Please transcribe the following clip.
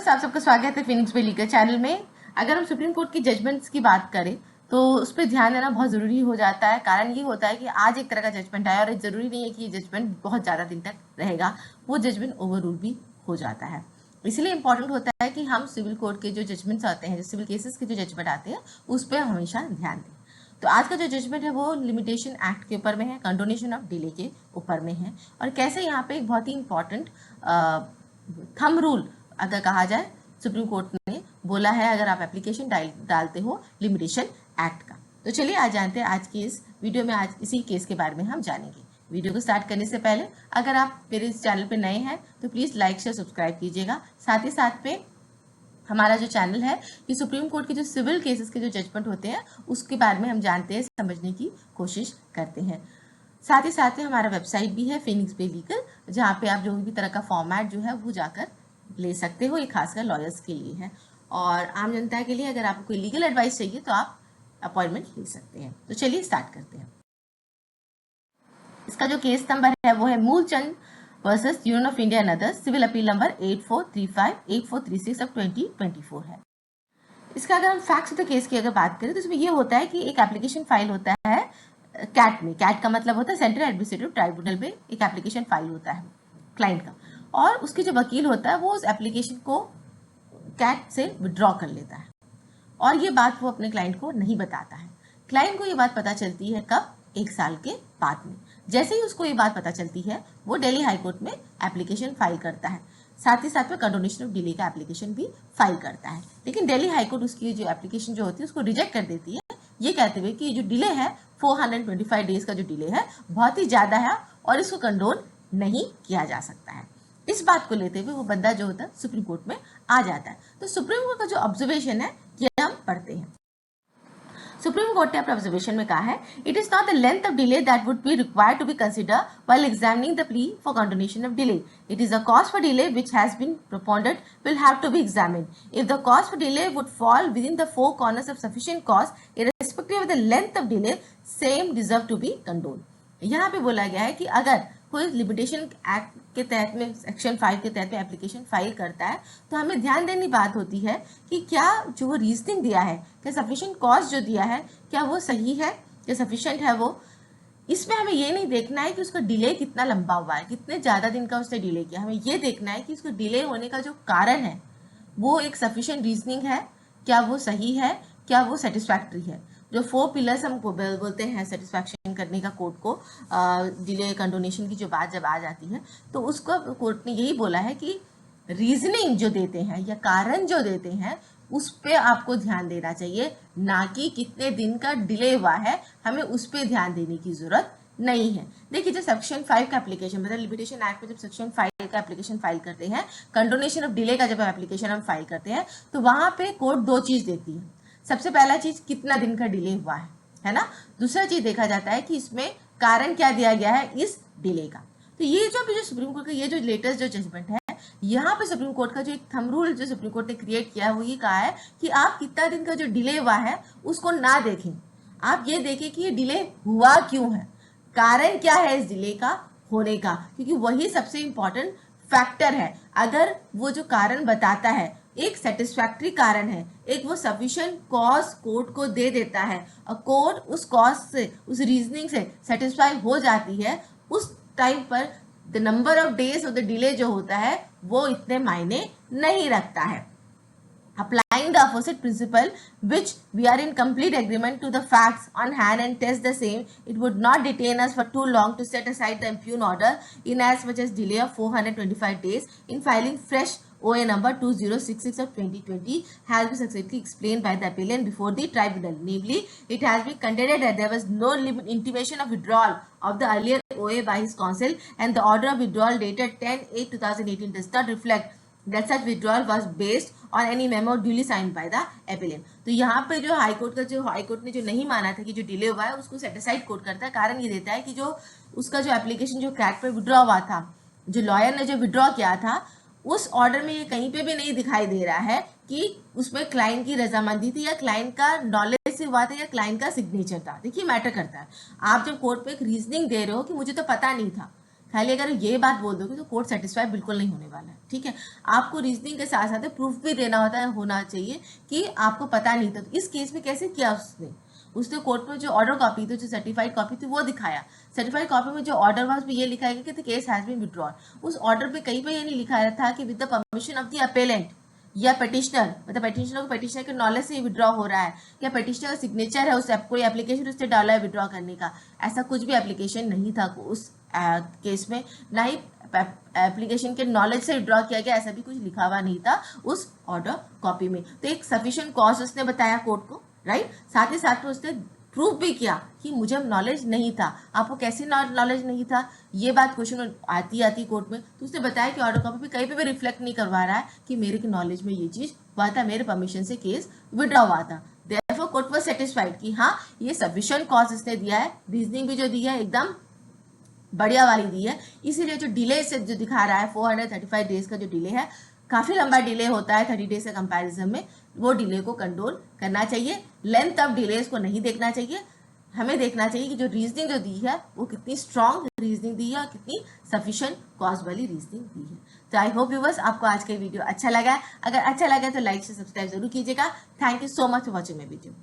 Viewers, आप सबका स्वागत है फिनिक्स पे लीगल चैनल में। अगर हम सुप्रीम कोर्ट की जजमेंट्स की बात करें तो उस पर ध्यान देना बहुत ज़रूरी हो जाता है। कारण ये होता है कि आज एक तरह का जजमेंट आया और ज़रूरी नहीं है कि ये जजमेंट बहुत ज़्यादा दिन तक रहेगा, वो जजमेंट ओवररूल भी हो जाता है। इसलिए इंपॉर्टेंट होता है कि हम सिविल कोर्ट के जो जजमेंट्स आते हैं, जो सिविल केसेस के जो जजमेंट आते हैं, उस पर हमेशा ध्यान दें। तो आज का जो जजमेंट है वो लिमिटेशन एक्ट के ऊपर में है, कंडोनेशन ऑफ डिले के ऊपर में है। और कैसे यहाँ पे एक बहुत ही इंपॉर्टेंट थंब रूल अगर कहा जाए, सुप्रीम कोर्ट ने बोला है अगर आप एप्लीकेशन डालते हो लिमिटेशन एक्ट का। तो चलिए आज जानते हैं आज की इस वीडियो में, आज इसी केस के बारे में हम जानेंगे। वीडियो को स्टार्ट करने से पहले अगर आप मेरे इस चैनल पे नए हैं तो प्लीज़ लाइक शेयर सब्सक्राइब कीजिएगा। साथ ही साथ पे हमारा जो चैनल है ये सुप्रीम कोर्ट के जो सिविल केसेस के जो जजमेंट होते हैं उसके बारे में हम जानते हैं, समझने की कोशिश करते हैं। साथ ही साथ में हमारा वेबसाइट भी है फिनिक्स पे लीगल, जहाँ पे आप जो भी तरह का फॉर्मेट जो है वो जाकर ले सकते हो। ये खासकर लॉयर्स के लिए है और आम जनता के लिए अगर आपको कोई लीगल एडवाइस चाहिए तो आप अपॉइंटमेंट ले सकते हैं। तो चलिए स्टार्ट करते हैं। इसका जो केस नंबर है वो है Moolchand versus Union of India and others, civil appeal number 8435-8436 of 2024 है। इसका अगर हम फैक्ट्स ऑफ द केस की अगर बात करें तो इसमें ये होता है कि एक एप्लीकेशन फाइल होता है कैट में। कैट का मतलब होता है सेंट्रल एडमिनिस्ट्रेटिव ट्राइब्यूनल में एक एप्लीकेशन फाइल होता है क्लाइंट का, और उसके जो वकील होता है वो उस एप्लीकेशन को कैट से विड्रॉ कर लेता है और ये बात वो अपने क्लाइंट को नहीं बताता है। क्लाइंट को ये बात पता चलती है कब? 1 साल के बाद में। जैसे ही उसको ये बात पता चलती है वो दिल्ली हाई कोर्ट में एप्लीकेशन फाइल करता है, साथ ही साथ में कंडोनेशन ऑफ डिले का एप्लीकेशन भी फाइल करता है। लेकिन दिल्ली हाई कोर्ट उसकी जो एप्लीकेशन जो होती है उसको रिजेक्ट कर देती है, ये कहते हुए कि जो डिले है 425 डेज का जो डिले है बहुत ही ज़्यादा है और इसको कंडोन नहीं किया जा सकता है। इस बात को लेते हुए वो बंदा जो होता है सुप्रीम कोर्ट में आ जाता है। तो सुप्रीम कोर्ट का जो ऑब्जर्वेशन है ये हम पढ़ते हैं। सुप्रीम कोर्ट ने अपने ऑब्जर्वेशन में कहा है, it is not the length of delay that would be required to be consider while examining the plea for condonation of delay. It is the cause for delay which has been propounded will have to be examined. If the cause for delay would fall within the 4 corners of sufficient cause irrespective of the length of delay, same deserve to be condone. यहाँ पे बोला गया है कि अगर कोई limitation act के तहत में सेक्शन 5 के तहत में एप्लीकेशन फाइल करता है तो हमें ध्यान देने की बात होती है कि क्या जो वो रीजनिंग दिया है, क्या सफिशिएंट कॉज जो दिया है क्या वो सही है, क्या सफिशिएंट है वो। इसमें हमें ये नहीं देखना है कि उसका डिले कितना लंबा हुआ है, कितने ज़्यादा दिन का उसने डिले किया। हमें ये देखना है कि उसको डिले होने का जो कारण है वो एक सफिशिएंट रीजनिंग है, क्या वो सही है, क्या वो सेटिस्फैक्ट्री है। जो 4 पिलर्स हम बोलते हैं सेटिस्फैक्शन करने का कोर्ट को, डिले कंडोनेशन की जो बात जब आ जाती है तो उसको कोर्ट ने यही बोला है कि रीजनिंग जो देते हैं या कारण जो देते हैं उस पर आपको ध्यान देना चाहिए, ना कि कितने दिन का डिले हुआ है हमें उस पर ध्यान देने की जरूरत नहीं है। देखिए जब सेक्शन 5 का एप्लीकेशन, मतलब लिमिटेशन एक्ट में जब सेक्शन 5 का एप्लीकेशन फाइल करते हैं, कंडोनेशन ऑफ डिले का जब एप्लीकेशन हम फाइल करते हैं तो वहां पे कोर्ट 2 चीज देती है। सबसे पहला चीज कितना दिन का डिले हुआ है ना। दूसरा चीज देखा जाता है कि इसमें कारण क्या दिया गया है इस डिले का। तो ये जो सुप्रीम कोर्ट का ये जो लेटेस्ट जो जजमेंट है, यहाँ पे सुप्रीम कोर्ट का जो एक थंब रूल जो सुप्रीम कोर्ट ने क्रिएट किया है वो ये कहा है कि आप कितना दिन का जो डिले हुआ है उसको ना देखें, आप ये देखें कि ये डिले हुआ क्यों है, कारण क्या है इस डिले का होने का, क्योंकि वही सबसे इंपॉर्टेंट फैक्टर है। अगर वो जो कारण बताता है एक सेटिस्फैक्ट्री कारण है, एक वो सफिशिएंट कॉज कोर्ट को दे देता है और कोर्ट उस कॉज से, उस रीजनिंग से सेटिस्फाई हो जाती है, उस टाइम पर the number of days of the delay जो होता है वो इतने मायने नहीं रखता है। Applying the opposite principle, which we are in complete agreement to the facts on hand and test the same, it would not detain us for too long to set aside the impugn order in as much as delay of 425 days in filing fresh OA number 2066 of 2020 has been successfully explained by the appellant before the tribunal. Namely, it has been contended that there was no intimation of withdrawal of the earlier OA by his counsel, and the order of withdrawal dated 10/8/2018 does not reflect that such withdrawal was based on any memo duly signed by the appellant। तो यहाँ पे जो high court ने जो नहीं माना था कि जो डिले हुआ है उसको सेटिसाइड कोर्ट करता है। कारण ये देता है कि जो उसका जो एप्लीकेशन जो कैट पे विड्रॉ हुआ था, जो लॉयर ने जो विड्रॉ किया था, उस ऑर्डर में ये कहीं पे भी नहीं दिखाई दे रहा है कि उसमें क्लाइंट की रजामंदी थी या क्लाइंट का नॉलेज से हुआ था या क्लाइंट का सिग्नेचर था। देखिए मैटर करता है, आप जब कोर्ट पे एक रीजनिंग दे रहे हो कि मुझे तो पता नहीं था, खाली अगर ये बात बोल दोगे तो कोर्ट सेटिस्फाई बिल्कुल नहीं होने वाला है, ठीक है। आपको रीजनिंग के साथ साथ प्रूफ भी देना होना चाहिए कि आपको पता नहीं था। तो इस केस में कैसे किया उसने कोर्ट में जो ऑर्डर कॉपी थी, जो सर्टिफाइड कॉपी थी, वो दिखाया। सर्टिफाइड कॉपी में जो ऑर्डर था उसमें ये लिखा है कि the case has been withdrawn. उस ऑर्डर पे कहीं पे ये नहीं लिखा था कि with the permission of the appellant या पेटिशनर, मतलब पेटिशनर के नॉलेज से विड्रॉ हो रहा है, या पेटिशनर का सिग्नेचर है, उस कोई एप्लीकेशन उसने डाला है विड्रॉ करने का। ऐसा कुछ भी एप्लीकेशन नहीं था उस केस में, ना ही एप्लीकेशन के नॉलेज से विड्रॉ किया गया, ऐसा भी कुछ लिखा हुआ नहीं था उस ऑर्डर कॉपी में। तो एक सफिशिएंट कॉज उसने बताया कोर्ट को, राइट। साथ ही साथ में उसने प्रूफ भी किया कि मुझे नॉलेज नहीं था। आपको कैसे नॉलेज नहीं था, ये बात क्वेश्चन में आती कोर्ट में, तो उसने बताया कि ऑर्डर कॉपी पे कहीं पे भी रिफ्लेक्ट नहीं करवा रहा है कि मेरे के नॉलेज में ये चीज हुआ था, मेरे परमिशन से केस विड्रॉ हुआ था। देयरफॉर कोर्ट वाज सेटिस्फाइड कि हाँ ये सफिशिएंट कॉज इसने दिया है, रीजनिंग भी जो दी है एकदम बढ़िया वाली दी है। इसीलिए जो डिले से जो दिखा रहा है 435 डेज का जो डिले है, काफी लंबा डिले होता है 30 डेज के कंपैरिजन में, वो डिले को कंट्रोल करना चाहिए। लेंथ ऑफ डिलेज को नहीं देखना चाहिए, हमें देखना चाहिए कि जो रीजनिंग जो दी है वो कितनी स्ट्रॉन्ग रीजनिंग दी है और कितनी सफिशिएंट कॉज वाली रीजनिंग दी है। तो आई होप व्यूअर्स आपको आज का वीडियो अच्छा लगा है। अगर अच्छा लगा तो लाइक से सब्सक्राइब जरूर कीजिएगा। Thank you so much for watching my video.